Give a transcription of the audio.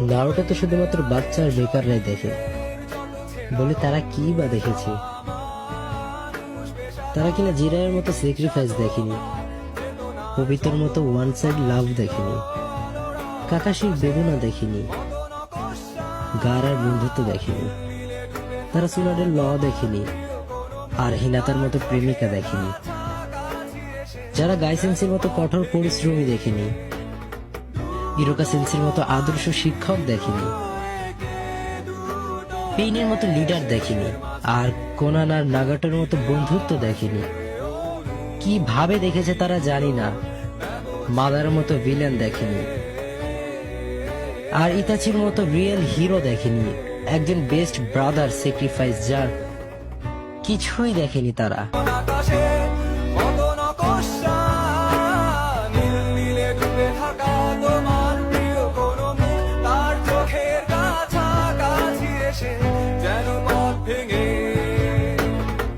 Naruto তো শুধুমাত্র বাচ্চা আর বেকাররাই দেখে, বলে তারা কি বা দেখেছে? তারা কিনা জিরায়ের মতো স্যাক্রিফাইস দেখেনি, পবিত্র মতো ওয়ান সাইড লাভ দেখেনি, কাকাশির বেদনা দেখেনি, গারার বন্ধুত্ব দেখেনি, তারা সুনাডের ল দেখেনি, আর হিনাতার মতো প্রেমিকা দেখেনি, যারা গাই সেন্সির মতো কঠোর পরিশ্রমী দেখেনি, ইরোকা সেন্সির মতো আদর্শ শিক্ষক দেখেনি, পেইনের মতো লিডার দেখেনি, আর কোনান আর নাগাটোর মতো বন্ধুত্ব দেখেনি। কিভাবে দেখেছে তারা জানি না। মাদার মতো ভিলেন দেখেনি, আর ইতাচির মতো রিয়েল হিরো দেখেনি, একজন বেস্ট ব্রাদার স্যাক্রিফাইস যার কিছুই দেখেনি তারা।